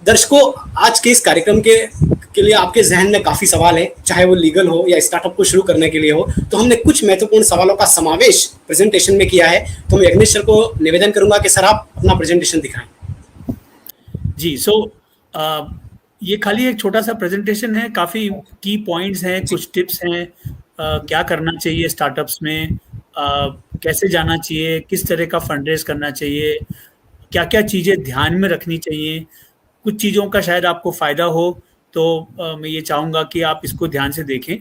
दर्शकों, आज के इस कार्यक्रम के लिए आपके जहन में काफ़ी सवाल है, चाहे वो लीगल हो या स्टार्टअप को शुरू करने के लिए हो। तो हमने कुछ महत्वपूर्ण सवालों का समावेश प्रेजेंटेशन में किया है। तो मैं यज्ञेश सर को निवेदन करूंगा कि सर आप अपना प्रेजेंटेशन दिखाएं। जी, ये खाली एक छोटा सा प्रेजेंटेशन है, काफ़ी की पॉइंट्स हैं, कुछ टिप्स हैं, क्या करना चाहिए स्टार्टअप्स में, कैसे जाना चाहिए, किस तरह का फंड रेज करना चाहिए, क्या क्या चीज़ें ध्यान में रखनी चाहिए। कुछ चीज़ों का शायद आपको फ़ायदा हो, तो मैं ये चाहूँगा कि आप इसको ध्यान से देखें।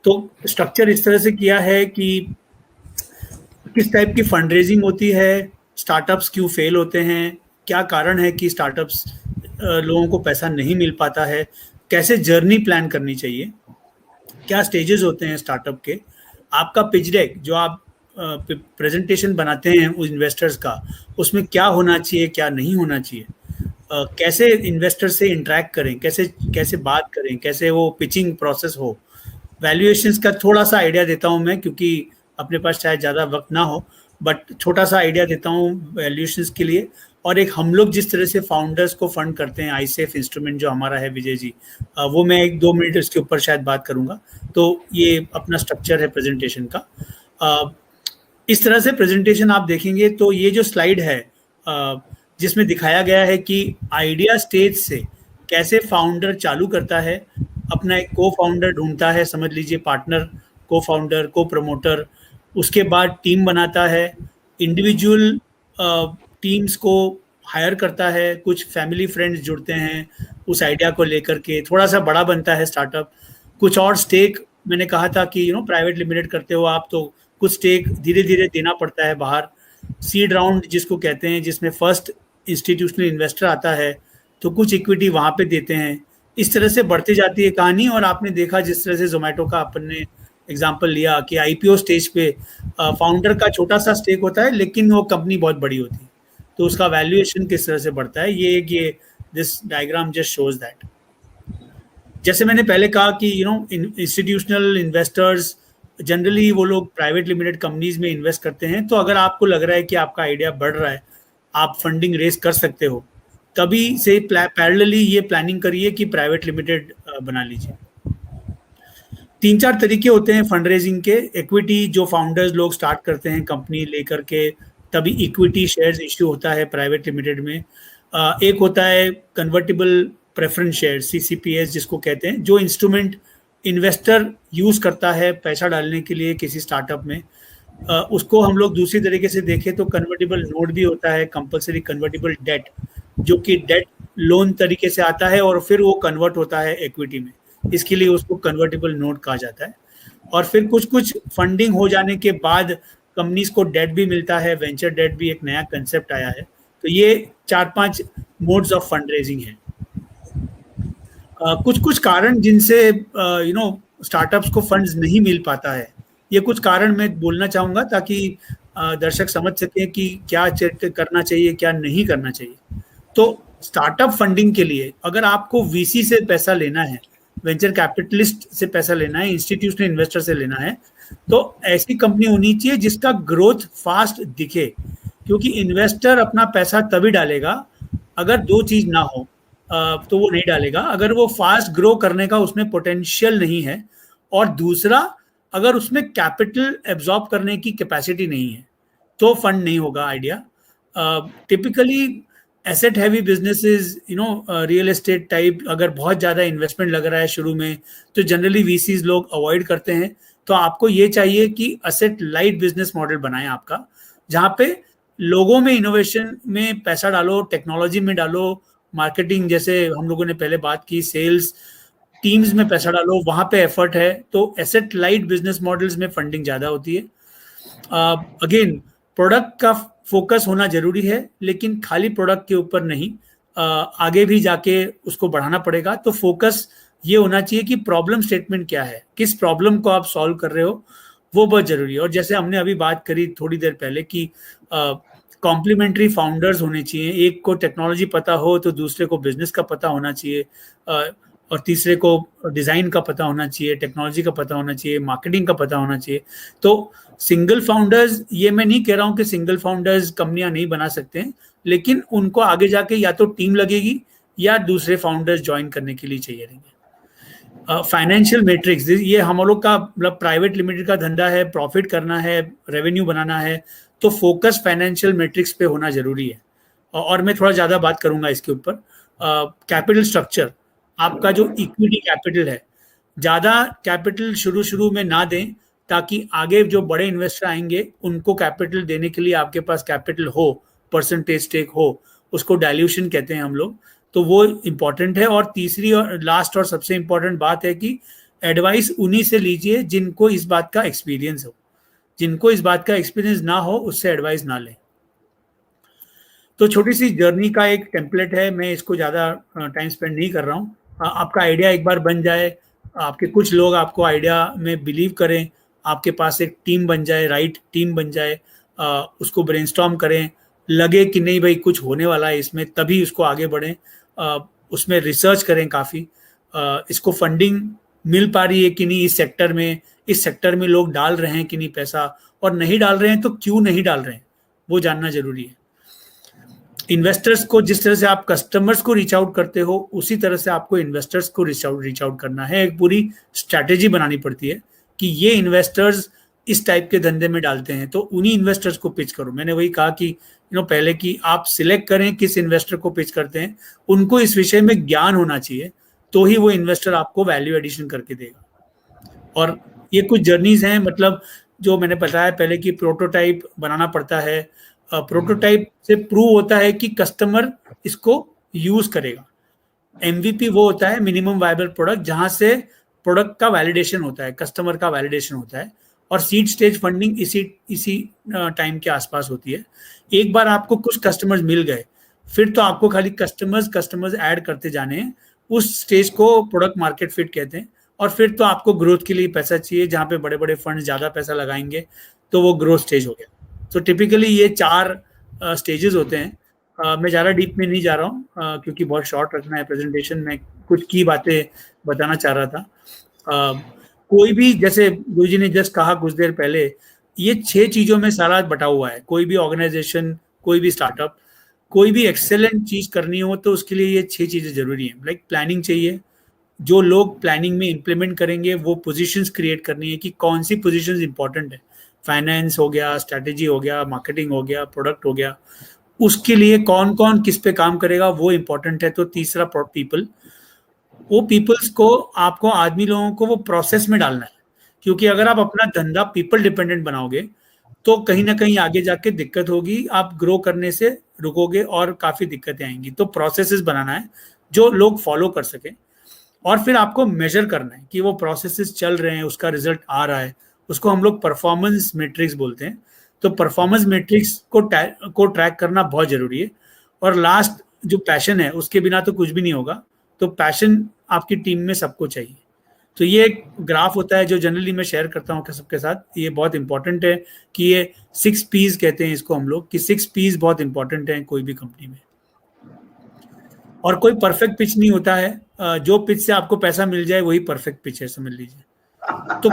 तो स्ट्रक्चर इस तरह से किया है कि किस टाइप की फंड रेजिंग होती है, स्टार्टअप्स क्यों फेल होते हैं, क्या कारण है कि स्टार्टअप्स लोगों को पैसा नहीं मिल पाता है, कैसे जर्नी प्लान करनी चाहिए, क्या स्टेजेस होते हैं स्टार्टअप के, आपका पिच डेक जो आप प्रेजेंटेशन बनाते हैं उस इन्वेस्टर्स का, उसमें क्या होना चाहिए, क्या नहीं होना चाहिए, कैसे इन्वेस्टर से इंटरेक्ट करें, कैसे कैसे बात करें, कैसे वो पिचिंग प्रोसेस हो। वैल्यूएशंस का थोड़ा सा आइडिया देता हूं मैं, क्योंकि अपने पास शायद ज़्यादा वक्त ना हो, बट छोटा सा आइडिया देता हूं वैल्यूएशंस के लिए। और एक हम लोग जिस तरह से फाउंडर्स को फंड करते हैं, आईसेफ इंस्ट्रूमेंट जो हमारा है विजय जी, वो मैं 1-2 मिनट इसके ऊपर शायद बात करूंगा। तो ये अपना स्ट्रक्चर है प्रेजेंटेशन का। इस तरह से प्रेजेंटेशन आप देखेंगे तो ये जो स्लाइड है, जिसमें दिखाया गया है कि आइडिया स्टेज से कैसे फाउंडर चालू करता है, अपना एक को फाउंडर ढूंढता है, समझ लीजिए पार्टनर, को फाउंडर, को प्रमोटर, उसके बाद टीम बनाता है, इंडिविजुअल टीम्स को हायर करता है, कुछ फैमिली फ्रेंड्स जुड़ते हैं उस आइडिया को लेकर के, थोड़ा सा बड़ा बनता है स्टार्टअप। कुछ और स्टेक, मैंने कहा था कि प्राइवेट लिमिटेड करते हो आप, तो कुछ स्टेक धीरे धीरे देना पड़ता है बाहर। सीड राउंड जिसको कहते हैं, जिसमें फर्स्ट इंस्टीट्यूशनल इन्वेस्टर आता है, तो कुछ इक्विटी वहां पे देते हैं। इस तरह से बढ़ती जाती है कहानी। और आपने देखा जिस तरह से जोमेटो का अपन ने एग्जाम्पल लिया कि आईपीओ स्टेज पे फाउंडर का छोटा सा स्टेक होता है, लेकिन वो कंपनी बहुत बड़ी होती है, तो उसका वैल्यूएशन किस तरह से बढ़ता है, ये this diagram just shows that. जैसे मैंने पहले कहा कि इंस्टीट्यूशनल इन्वेस्टर्स जनरली वो लोग प्राइवेट लिमिटेड कंपनीज में इन्वेस्ट करते हैं। तो अगर आपको लग रहा है कि आपका आइडिया बढ़ रहा है, आप फंडिंग रेज कर सकते हो, तभी से पैरेलली ये प्लानिंग करिए कि प्राइवेट लिमिटेड बना लीजिए। 3-4 तरीके होते हैं फंड रेजिंग के। इक्विटी जो फाउंडर्स लोग स्टार्ट करते हैं कंपनी लेकर के, तभी इक्विटी शेयर्स इश्यू होता है प्राइवेट लिमिटेड में। एक होता है कन्वर्टिबल प्रेफरेंस शेयर, सीसीपीएस जिसको कहते हैं, जो इंस्ट्रूमेंट इन्वेस्टर यूज करता है पैसा डालने के लिए किसी स्टार्टअप में। उसको हम लोग दूसरी तरीके से देखें तो कन्वर्टिबल नोट भी होता है, कंपल्सरी कन्वर्टिबल डेट, जो कि डेट लोन तरीके से आता है और फिर वो कन्वर्ट होता है इक्विटी में, इसके लिए उसको कन्वर्टिबल नोट कहा जाता है। और फिर कुछ कुछ फंडिंग हो जाने के बाद कंपनीज को डेट भी मिलता है, वेंचर डेट भी एक नया कंसेप्ट आया है। तो ये 4-5 मोड्स ऑफ फंड रेजिंग है। कुछ कुछ कारण जिनसे स्टार्टअप्स को फंड्स नहीं मिल पाता है, ये कुछ कारण मैं बोलना चाहूँगा ताकि दर्शक समझ सकें कि क्या चेक करना चाहिए, क्या नहीं करना चाहिए। तो स्टार्टअप फंडिंग के लिए अगर आपको वीसी से पैसा लेना है, वेंचर कैपिटलिस्ट से पैसा लेना है, इंस्टीट्यूशनल इन्वेस्टर से लेना है, तो ऐसी कंपनी होनी चाहिए जिसका ग्रोथ फास्ट दिखे। क्योंकि इन्वेस्टर अपना पैसा तभी डालेगा अगर दो चीज ना हो, तो वो नहीं डालेगा। अगर वो फास्ट ग्रो करने का उसमें पोटेंशियल नहीं है, और दूसरा अगर उसमें कैपिटल एब्जॉर्ब करने की कैपेसिटी नहीं है, तो फंड नहीं होगा idea. Typically asset heavy businesses, real estate type, अगर बहुत ज़्यादा इन्वेस्टमेंट लग रहा है शुरू में, तो जनरली वीसीज लोग अवॉइड करते हैं। तो आपको ये चाहिए कि असेट लाइट बिजनेस मॉडल बनाएं आपका, जहाँ पे लोगों में इनोवेशन में पैसा डालो, टेक्नोलॉजी में डालो, मार्केटिंग जैसे हम लोगों ने पहले बात की, सेल्स टीम्स में पैसा डालो, वहाँ पे एफर्ट है। तो एसेट लाइट बिजनेस मॉडल्स में फंडिंग ज़्यादा होती है। अगेन प्रोडक्ट का फोकस होना जरूरी है, लेकिन खाली प्रोडक्ट के ऊपर नहीं, आगे भी जाके उसको बढ़ाना पड़ेगा। तो फोकस ये होना चाहिए कि प्रॉब्लम स्टेटमेंट क्या है, किस प्रॉब्लम को आप सॉल्व कर रहे हो, वो बहुत जरूरी है। और जैसे हमने अभी बात करी थोड़ी देर पहले कि कॉम्प्लीमेंट्री फाउंडर्स होने चाहिए, एक को टेक्नोलॉजी पता हो तो दूसरे को बिजनेस का पता होना चाहिए। और तीसरे को डिज़ाइन का पता होना चाहिए, टेक्नोलॉजी का पता होना चाहिए, मार्केटिंग का पता होना चाहिए। तो सिंगल फाउंडर्स, ये मैं नहीं कह रहा हूँ कि सिंगल फाउंडर्स कंपनियां नहीं बना सकते हैं, लेकिन उनको आगे जाके या तो टीम लगेगी या दूसरे फाउंडर्स ज्वाइन करने के लिए चाहिए रहेंगे। फाइनेंशियल मैट्रिक्स, ये हम लोग का मतलब प्राइवेट लिमिटेड का धंधा है, प्रॉफिट करना है, रेवेन्यू बनाना है, तो फोकस फाइनेंशियल मैट्रिक्स पे होना जरूरी है। और मैं थोड़ा ज़्यादा बात करूंगा इसके ऊपर। कैपिटल स्ट्रक्चर, आपका जो इक्विटी कैपिटल है, ज़्यादा कैपिटल शुरू शुरू में ना दें, ताकि आगे जो बड़े इन्वेस्टर आएंगे उनको कैपिटल देने के लिए आपके पास कैपिटल हो, परसेंटेज स्टेक हो, उसको डाइल्यूशन कहते हैं हम लोग, तो वो इम्पॉर्टेंट है। और तीसरी और लास्ट और सबसे इम्पॉर्टेंट बात है कि एडवाइस उन्हीं से लीजिए जिनको इस बात का एक्सपीरियंस हो। जिनको इस बात का एक्सपीरियंस ना हो उससे एडवाइस ना लें। तो छोटी सी जर्नी का एक टेम्पलेट है, मैं इसको ज़्यादा टाइम स्पेंड नहीं कर रहा हूँ। आपका आइडिया एक बार बन जाए, आपके कुछ लोग आपको आइडिया में बिलीव करें, आपके पास एक टीम बन जाए, राइट टीम बन जाए, उसको ब्रेनस्टॉर्म करें, लगे कि नहीं भाई कुछ होने वाला है इसमें, तभी उसको आगे बढ़ें। उसमें रिसर्च करें काफ़ी, इसको फंडिंग मिल पा रही है कि नहीं इस सेक्टर में लोग डाल रहे हैं कि नहीं पैसा, और नहीं डाल रहे हैं तो क्यों नहीं डाल रहे हैं, वो जानना जरूरी है। इन्वेस्टर्स को जिस तरह से आप कस्टमर्स को रीच आउट करते हो, उसी तरह से आपको इन्वेस्टर्स को रीच आउट करना है। एक पूरी स्ट्रैटेजी बनानी पड़ती है कि ये इन्वेस्टर्स इस टाइप के धंधे में डालते हैं, तो उन्हीं इन्वेस्टर्स को पिच करो। मैंने वही कहा कि पहले कि आप सिलेक्ट करें किस इन्वेस्टर को पिच करते हैं, उनको इस विषय में ज्ञान होना चाहिए, तो ही वो इन्वेस्टर आपको वैल्यू एडिशन करके देगा। और ये कुछ जर्नीज हैं, मतलब जो मैंने बताया पहले कि प्रोटोटाइप बनाना पड़ता है। प्रोटोटाइप से प्रूव होता है कि कस्टमर इसको यूज करेगा। MVP वो होता है मिनिमम वायबल प्रोडक्ट, जहां से प्रोडक्ट का वैलिडेशन होता है, कस्टमर का वैलिडेशन होता है। और सीड स्टेज फंडिंग इसी टाइम के आसपास होती है। एक बार आपको कुछ कस्टमर्स मिल गए, फिर तो आपको खाली कस्टमर्स ऐड करते जाने हैं। उस स्टेज को प्रोडक्ट मार्केट फिट कहते हैं। और फिर तो आपको ग्रोथ के लिए पैसा चाहिए, जहाँ पे बड़े बड़े फंड ज़्यादा पैसा लगाएंगे, तो वो ग्रोथ स्टेज हो गया। तो टिपिकली ये 4 स्टेजेस होते हैं। मैं ज़्यादा डीप में नहीं जा रहा हूँ, क्योंकि बहुत शॉर्ट रखना है प्रेजेंटेशन में। कुछ की बातें बताना चाह रहा था। कोई भी, जैसे गुरु जी ने जस्ट कहा कुछ देर पहले, ये 6 चीज़ों में सारा बटा हुआ है। कोई भी ऑर्गेनाइजेशन, कोई भी स्टार्टअप, कोई भी एक्सेलेंट चीज़ करनी हो तो उसके लिए ये 6 चीज़ें जरूरी हैं। लाइक प्लानिंग चाहिए, जो लोग प्लानिंग में इम्प्लीमेंट करेंगे वो पोजीशंस क्रिएट करनी है कि कौन सी पोजीशंस इंपॉर्टेंट है। फाइनेंस हो गया, स्ट्रैटेजी हो गया, मार्केटिंग हो गया, प्रोडक्ट हो गया, उसके लिए कौन कौन किस पे काम करेगा वो इंपॉर्टेंट है। तो तीसरा पीपल, वो पीपल्स को, आपको आदमी लोगों को वो प्रोसेस में डालना है। क्योंकि अगर आप अपना धंधा पीपल डिपेंडेंट बनाओगे तो कहीं ना कहीं आगे जाके दिक्कत होगी, आप ग्रो करने से रुकोगे और काफ़ी दिक्कतें आएंगी। तो प्रोसेसेस बनाना है जो लोग फॉलो कर सकें, और फिर आपको मेजर करना है कि वो प्रोसेसेस चल रहे हैं, उसका रिजल्ट आ रहा है। उसको हम लोग परफॉर्मेंस मैट्रिक्स बोलते हैं। तो परफॉर्मेंस मैट्रिक्स को ट्रैक करना बहुत जरूरी है। और लास्ट जो पैशन है, उसके बिना तो कुछ भी नहीं होगा। तो पैशन आपकी टीम में सबको चाहिए। तो ये एक ग्राफ होता है जो जनरली मैं शेयर करता हूँ सबके साथ। ये बहुत इंपॉर्टेंट है कि ये 6 P's कहते हैं इसको हम लोग, कि 6 P's बहुत इंपॉर्टेंट है कोई भी कंपनी में। और कोई परफेक्ट पिच नहीं होता है, जो पिच से आपको पैसा मिल जाए वही परफेक्ट पिच है, समझ लीजिए। तो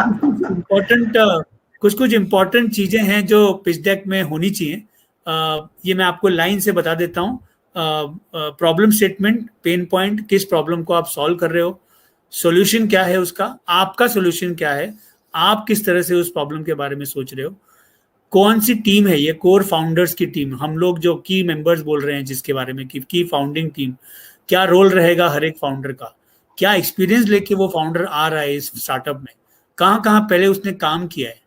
कुछ इम्पोर्टेंट चीजें हैं जो पिच डेक में होनी चाहिए। ये मैं आपको लाइन से बता देता हूँ। प्रॉब्लम स्टेटमेंट, पेन पॉइंट, किस प्रॉब्लम को आप सॉल्व कर रहे हो, सॉल्यूशन क्या है उसका, आपका सॉल्यूशन क्या है, आप किस तरह से उस प्रॉब्लम के बारे में सोच रहे हो, कौन सी टीम है ये, कोर फाउंडर्स की टीम, हम लोग जो की मेंबर्स बोल रहे हैं जिसके बारे में, की फाउंडिंग टीम, क्या रोल रहेगा हर एक फाउंडर का, क्या एक्सपीरियंस लेके वो फाउंडर आ रहा है इस स्टार्टअप में, कहाँ कहाँ पहले उसने काम किया है,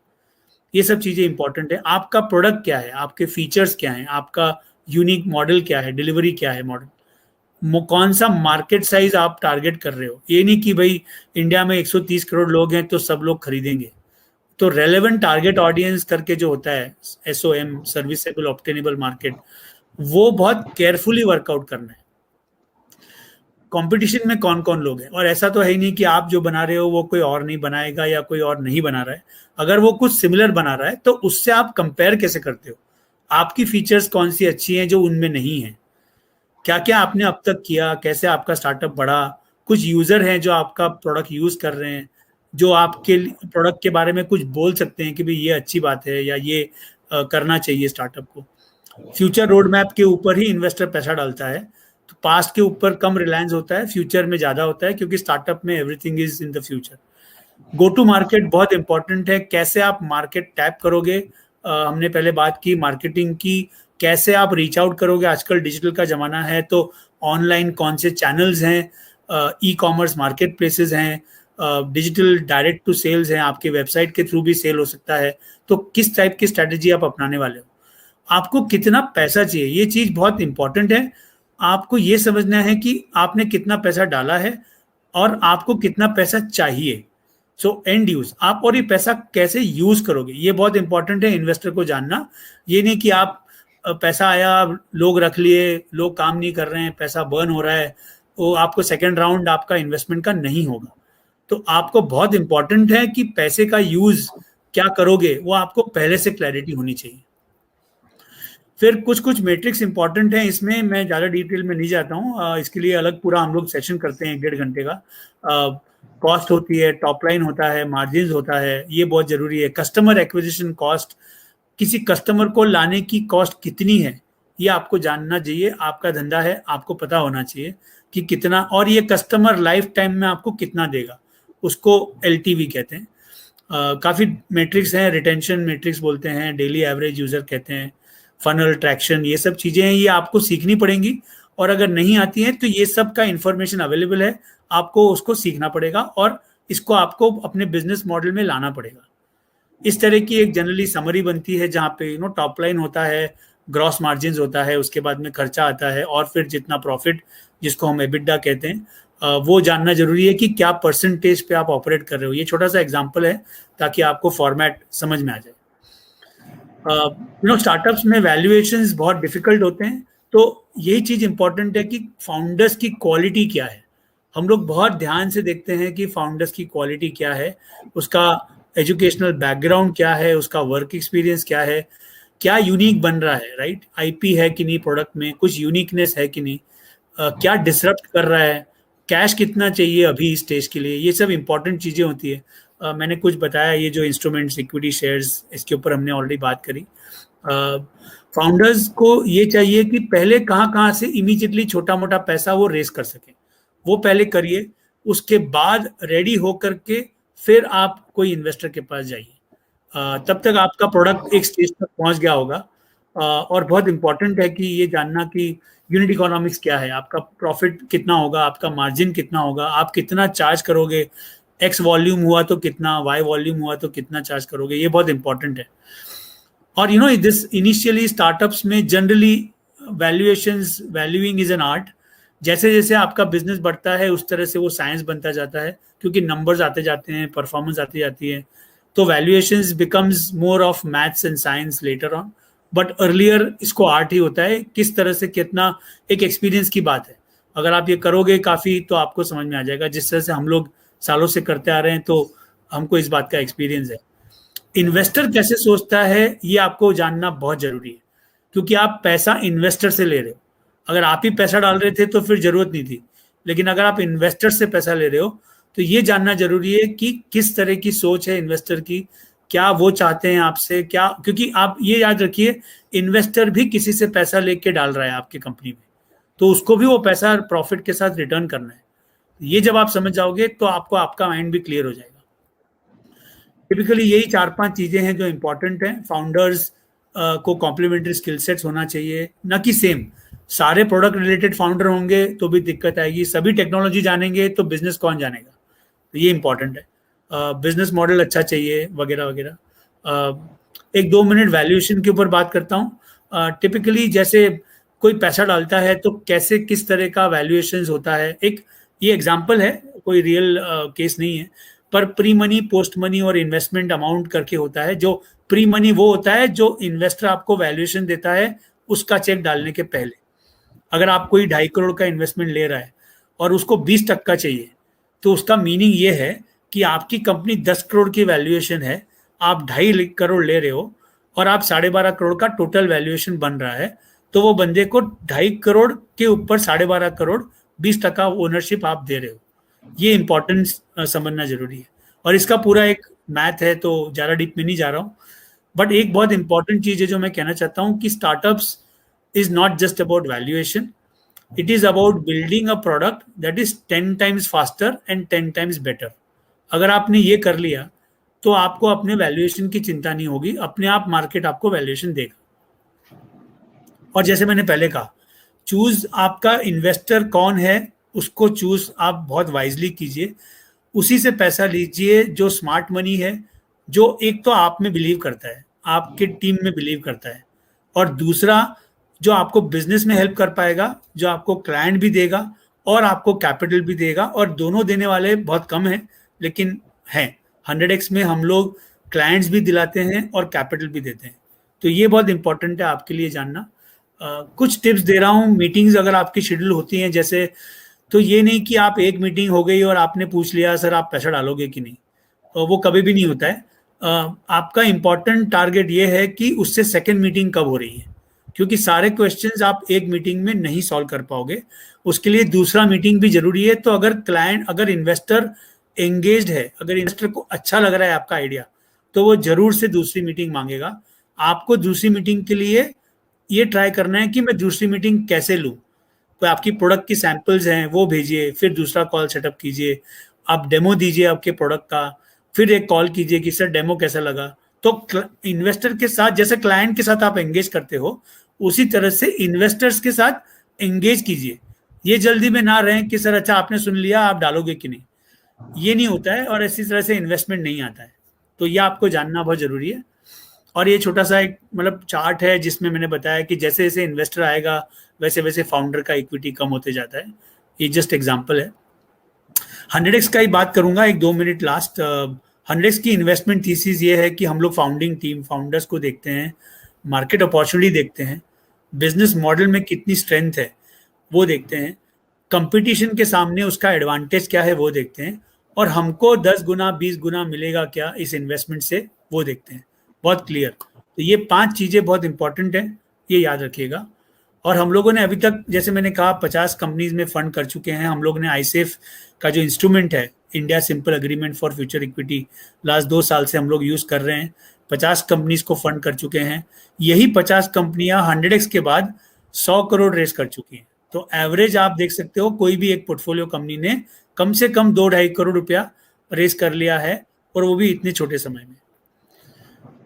ये सब चीज़ें इंपॉर्टेंट है। आपका प्रोडक्ट क्या है, आपके फीचर्स क्या हैं, आपका यूनिक मॉडल क्या है, डिलीवरी क्या है मॉडल, कौन सा मार्केट साइज आप टारगेट कर रहे हो। ये नहीं कि भाई इंडिया में 130 करोड़ लोग हैं तो सब लोग खरीदेंगे। तो रेलेवेंट टारगेट ऑडियंस करके जो होता है, SOM, सर्विसेबल ऑब्टेनेबल मार्केट, वो बहुत केयरफुली वर्कआउट करना है। कंपटीशन में कौन कौन लोग हैं, और ऐसा तो है ही नहीं कि आप जो बना रहे हो वो कोई और नहीं बनाएगा या कोई और नहीं बना रहा है। अगर वो कुछ सिमिलर बना रहा है तो उससे आप कंपेयर कैसे करते हो, आपकी फीचर्स कौन सी अच्छी हैं जो उनमें नहीं है, क्या क्या आपने अब तक किया, कैसे आपका स्टार्टअप बढ़ा, कुछ यूजर हैं जो आपका प्रोडक्ट यूज कर रहे हैं, जो आपके प्रोडक्ट के बारे में कुछ बोल सकते हैं कि भाई ये अच्छी बात है या ये करना चाहिए स्टार्टअप को। फ्यूचर रोड मैप के ऊपर ही इन्वेस्टर पैसा डालता है, तो पास्ट के ऊपर कम रिलायंस होता है, फ्यूचर में ज्यादा होता है, क्योंकि स्टार्टअप में everything is in the future. Go to market बहुत इंपॉर्टेंट है, कैसे आप मार्केट टैप करोगे। हमने पहले बात की मार्केटिंग की, कैसे आप रीच आउट करोगे। आजकल डिजिटल का जमाना है, तो ऑनलाइन कौन से चैनल्स हैं, ई कॉमर्स मार्केट प्लेसेस हैं, डिजिटल डायरेक्ट टू सेल्स हैं, आपके वेबसाइट के थ्रू भी सेल हो सकता है। तो किस टाइप की स्ट्रेटेजी आप अपनाने वाले हो, आपको कितना पैसा चाहिए, ये चीज बहुत इंपॉर्टेंट है। आपको ये समझना है कि आपने कितना पैसा डाला है और आपको कितना पैसा चाहिए। सो एंड यूज आप, और ये पैसा कैसे यूज करोगे, ये बहुत इंपॉर्टेंट है इन्वेस्टर को जानना। ये नहीं कि आप पैसा आया, लोग रख लिए, लोग काम नहीं कर रहे हैं, पैसा बर्न हो रहा है, वो आपको सेकेंड राउंड आपका इन्वेस्टमेंट का नहीं होगा। तो आपको बहुत इंपॉर्टेंट है कि पैसे का यूज क्या करोगे, वो आपको पहले से क्लैरिटी होनी चाहिए। फिर कुछ कुछ मैट्रिक्स इंपॉर्टेंट हैं, इसमें मैं ज़्यादा डिटेल में नहीं जाता हूँ, इसके लिए अलग पूरा हम लोग सेशन करते हैं 1.5 घंटे का। कॉस्ट होती है, टॉप लाइन होता है, मार्जिन होता है, ये बहुत ज़रूरी है। कस्टमर एक्विजिशन कॉस्ट, किसी कस्टमर को लाने की कॉस्ट कितनी है, ये आपको जानना चाहिए। आपका धंधा है, आपको पता होना चाहिए कि कितना, और ये कस्टमर लाइफ टाइम में आपको कितना देगा, उसको LTV कहते हैं। काफ़ी मैट्रिक्स हैं, रिटेंशन मैट्रिक्स बोलते हैं, डेली एवरेज यूज़र कहते हैं, फनल ट्रैक्शन, ये सब चीज़ें हैं, ये आपको सीखनी पड़ेंगी। और अगर नहीं आती हैं तो ये सब का इंफॉर्मेशन अवेलेबल है, आपको उसको सीखना पड़ेगा और इसको आपको अपने बिजनेस मॉडल में लाना पड़ेगा। इस तरह की एक जनरली समरी बनती है, जहाँ पे टॉप लाइन होता है, ग्रॉस मार्जिन होता है, उसके बाद में खर्चा आता है, और फिर जितना प्रॉफिट, जिसको हम एबिडा कहते हैं, वो जानना जरूरी है कि क्या परसेंटेज पे आप ऑपरेट कर रहे हो। ये छोटा सा एग्जांपल है ताकि आपको फॉर्मेट समझ में आ जाए। स्टार्टअप्स में वैल्यूएशंस बहुत डिफिकल्ट होते हैं, तो यही चीज़ इंपॉर्टेंट है कि फाउंडर्स की क्वालिटी क्या है। हम लोग बहुत ध्यान से देखते हैं कि फाउंडर्स की क्वालिटी क्या है, उसका एजुकेशनल बैकग्राउंड क्या है, उसका वर्क एक्सपीरियंस क्या है, क्या यूनिक बन रहा है, राइट, IP है कि नहीं, प्रोडक्ट में कुछ यूनिकनेस है कि नहीं, क्या डिसरप्ट कर रहा है, कैश कितना चाहिए अभी स्टेज के लिए, ये सब इंपॉर्टेंट चीज़ें होती है। मैंने कुछ बताया, ये जो इंस्ट्रूमेंट्स, इक्विटी शेयर्स, इसके ऊपर हमने ऑलरेडी बात करी। फाउंडर्स को ये चाहिए कि पहले कहाँ कहाँ से इमीडिएटली छोटा मोटा पैसा वो रेस कर सके, वो पहले करिए, उसके बाद रेडी होकर के फिर आप कोई इन्वेस्टर के पास जाइए। तब तक आपका प्रोडक्ट एक स्टेज तक पहुंच गया होगा। और बहुत इंपॉर्टेंट है कि ये जानना कि यूनिट इकोनॉमिक्स क्या है, आपका प्रॉफिट कितना होगा, आपका मार्जिन कितना होगा, आप कितना चार्ज करोगे, X वॉल्यूम हुआ तो कितना, Y वॉल्यूम हुआ तो कितना चार्ज करोगे, ये बहुत इंपॉर्टेंट है। और दिस इनिशियली स्टार्टअप्स में generally valuing is an art. जैसे जैसे आपका बिजनेस बढ़ता है उस तरह से वो साइंस बनता जाता है, क्योंकि नंबर्स आते जाते हैं, परफॉर्मेंस आती जाती है, तो valuations becomes more of maths and science later on. But earlier इसको आर्ट ही होता है, किस तरह से कितना, एक एक्सपीरियंस की बात है। अगर आप ये करोगे काफ़ी तो आपको समझ में आ जाएगा, जिस तरह से हम लोग सालों से करते आ रहे हैं, तो हमको इस बात का एक्सपीरियंस है। इन्वेस्टर कैसे सोचता है ये आपको जानना बहुत जरूरी है, क्योंकि आप पैसा इन्वेस्टर से ले रहे हो। अगर आप ही पैसा डाल रहे थे तो फिर जरूरत नहीं थी, लेकिन अगर आप इन्वेस्टर से पैसा ले रहे हो तो ये जानना जरूरी है कि किस तरह की सोच है इन्वेस्टर की, क्या वो चाहते हैं आपसे, क्या, क्योंकि आप ये याद रखिए, इन्वेस्टर भी किसी से पैसा लेके डाल रहा है आपकी कंपनी में, तो उसको भी वो पैसा प्रॉफिट के साथ रिटर्न करना है। ये जब आप समझ जाओगे तो आपको आपका माइंड भी क्लियर हो जाएगा। टिपिकली यही 4-5 चीजें हैं जो इंपॉर्टेंट हैं। फाउंडर्स को कॉम्प्लीमेंट्री स्किल सेट्स होना चाहिए, ना कि सेम। सारे प्रोडक्ट रिलेटेड फाउंडर होंगे तो भी दिक्कत आएगी, सभी टेक्नोलॉजी जानेंगे तो बिजनेस कौन जानेगा, तो ये इंपॉर्टेंट है। बिजनेस मॉडल अच्छा चाहिए, वगैरह वगैरह। 1-2 मिनट वैल्यूएशन के ऊपर बात करता हूँ। टिपिकली जैसे कोई पैसा डालता है तो कैसे, किस तरह का वैल्यूएशन होता है। एक ये एग्जाम्पल है, कोई रियल केस नहीं है, पर प्री मनी, पोस्ट मनी और इन्वेस्टमेंट अमाउंट करके होता है। जो प्री मनी वो होता है जो इन्वेस्टर आपको वैल्यूएशन देता है उसका चेक डालने के पहले। अगर आप कोई 2.5 करोड़ का इन्वेस्टमेंट ले रहा है और उसको 20% चाहिए, तो उसका मीनिंग ये है कि आपकी कंपनी 10 करोड़ की वैल्यूएशन है, आप 2.5 करोड़ ले रहे हो और आप 12.5 करोड़ का टोटल वैल्यूएशन बन रहा है, तो वो बंदे को 2.5 करोड़ के ऊपर 12.5 करोड़ 20% ओनरशिप आप दे रहे हो। ये इम्पोर्टेंस समझना जरूरी है। और इसका पूरा एक मैथ है, तो ज़्यादा डीप में नहीं जा रहा हूँ। बट एक बहुत इंपॉर्टेंट चीज़ है जो मैं कहना चाहता हूँ कि startups is not just about valuation, it is about building a product that is 10 times faster and 10 times better. अगर आपने ये कर लिया तो आपको अपने वैल्यूएशन की चिंता नहीं होगी, अपने आप मार्केट आपको वैल्यूएशन देगा। और जैसे मैंने पहले कहा, चूज आपका इन्वेस्टर कौन है, उसको चूज आप बहुत वाइजली कीजिए, उसी से पैसा लीजिए जो स्मार्ट मनी है, जो एक तो आप में बिलीव करता है, आपके टीम में बिलीव करता है, और दूसरा जो आपको बिजनेस में हेल्प कर पाएगा, जो आपको क्लाइंट भी देगा और आपको कैपिटल भी देगा। और दोनों देने वाले बहुत कम हैं, लेकिन हैं। 100x में हम लोग क्लाइंट्स भी दिलाते हैं और कैपिटल भी देते हैं। तो ये बहुत इंपॉर्टेंट है आपके लिए जानना। कुछ टिप्स दे रहा हूँ। मीटिंग्स अगर आपकी शेड्यूल होती हैं जैसे, तो ये नहीं कि आप एक मीटिंग हो गई और आपने पूछ लिया सर आप पैसा डालोगे कि नहीं, तो वो कभी भी नहीं होता है। आपका इंपॉर्टेंट टारगेट ये है कि उससे सेकंड मीटिंग कब हो रही है, क्योंकि सारे क्वेश्चंस आप एक मीटिंग में नहीं सॉल्व कर पाओगे, उसके लिए दूसरा मीटिंग भी जरूरी है। तो अगर इन्वेस्टर एंगेज्ड है, अगर इन्वेस्टर को अच्छा लग रहा है आपका आइडिया, तो वो जरूर से दूसरी मीटिंग मांगेगा। आपको दूसरी मीटिंग के लिए ये ट्राई करना है कि मैं दूसरी मीटिंग कैसे लूँ। कोई आपकी प्रोडक्ट की सैंपल्स हैं वो भेजिए, फिर दूसरा कॉल सेटअप कीजिए, आप डेमो दीजिए आपके प्रोडक्ट का, फिर एक कॉल कीजिए कि सर डेमो कैसा लगा। तो इन्वेस्टर के साथ जैसे क्लाइंट के साथ आप एंगेज करते हो, उसी तरह से इन्वेस्टर्स के साथ एंगेज कीजिए। ये जल्दी में ना रहें कि सर अच्छा आपने सुन लिया आप डालोगे कि नहीं, ये नहीं होता है और इसी तरह से इन्वेस्टमेंट नहीं आता है। तो ये आपको जानना बहुत जरूरी है। और ये छोटा सा एक मतलब चार्ट है जिसमें मैंने बताया कि जैसे जैसे इन्वेस्टर आएगा वैसे वैसे फाउंडर का इक्विटी कम होते जाता है। ये जस्ट एग्जांपल है। 100x का ही बात करूंगा एक 2 मिनट लास्ट। 100x की इन्वेस्टमेंट थीसिस ये है कि हम लोग फाउंडिंग टीम फाउंडर्स को देखते हैं, मार्केट अपॉर्चुनिटी देखते हैं, बिजनेस मॉडल में कितनी स्ट्रेंथ है वो देखते हैं, कंपटीशन के सामने उसका एडवांटेज क्या है वो देखते हैं, और हमको 10 गुना 20 गुना मिलेगा क्या इस इन्वेस्टमेंट से वो देखते हैं। बहुत क्लियर। तो ये 5 चीजें बहुत इंपॉर्टेंट है, ये याद रखिएगा। और हम लोगों ने अभी तक जैसे मैंने कहा 50 कंपनीज में फंड कर चुके हैं। हम लोग ने आईसेफ का जो इंस्ट्रूमेंट है, India simple agreement for future equity, last 2 साल से हम लोग यूज कर रहे हैं। 50 कंपनीज को फंड कर चुके हैं। यही 50 कंपनियां 100x के बाद 100 करोड़ रेस कर चुकी हैं। तो एवरेज आप देख सकते हो कोई भी एक पोर्टफोलियो कंपनी ने कम से कम 2-2.5 करोड़ रुपया रेस कर लिया है, और वो भी इतने छोटे समय में।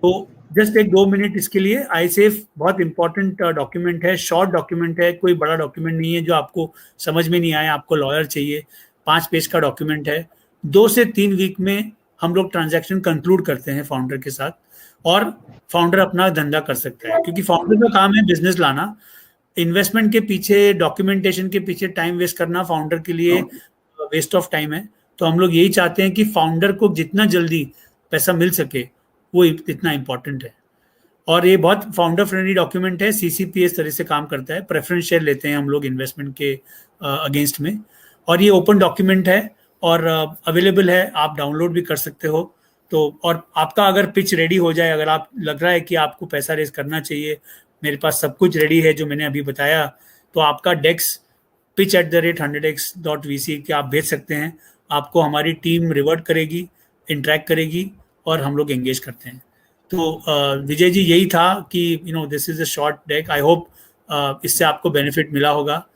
तो जस्ट एक 2 मिनट इसके लिए। आई सेफ बहुत इंपॉर्टेंट डॉक्यूमेंट है, शॉर्ट डॉक्यूमेंट है, कोई बड़ा डॉक्यूमेंट नहीं है जो आपको समझ में नहीं आए, आपको लॉयर चाहिए। 5 पेज का डॉक्यूमेंट है। 2 से 3 वीक में हम लोग ट्रांजैक्शन कंक्लूड करते हैं फाउंडर के साथ, और फाउंडर अपना धंधा कर सकता है, क्योंकि फाउंडर का काम है बिजनेस लाना। इन्वेस्टमेंट के पीछे, डॉक्यूमेंटेशन के पीछे टाइम वेस्ट करना फाउंडर के लिए वेस्ट ऑफ टाइम है। तो हम लोग यही चाहते हैं कि फाउंडर को जितना जल्दी पैसा मिल सके वो इतना इंपॉर्टेंट है। और ये बहुत फाउंडर फ्रेंडली डॉक्यूमेंट है। सीसीपी इस तरह से काम करता है, प्रेफरेंस शेयर लेते हैं हम लोग इन्वेस्टमेंट के अगेंस्ट में। और ये ओपन डॉक्यूमेंट है और अवेलेबल है, आप डाउनलोड भी कर सकते हो। तो और आपका अगर पिच रेडी हो जाए, अगर आप लग रहा है कि आपको पैसा रेज करना चाहिए, मेरे पास सब कुछ रेडी है जो मैंने अभी बताया, तो आपका डेक्स pitch@100x.vc के आप भेज सकते हैं। आपको हमारी टीम रिवर्ट करेगी, इंटरेक्ट करेगी, और हम लोग एंगेज करते हैं। तो विजय जी यही था कि this is a short deck. I hope इससे आपको बेनिफिट मिला होगा।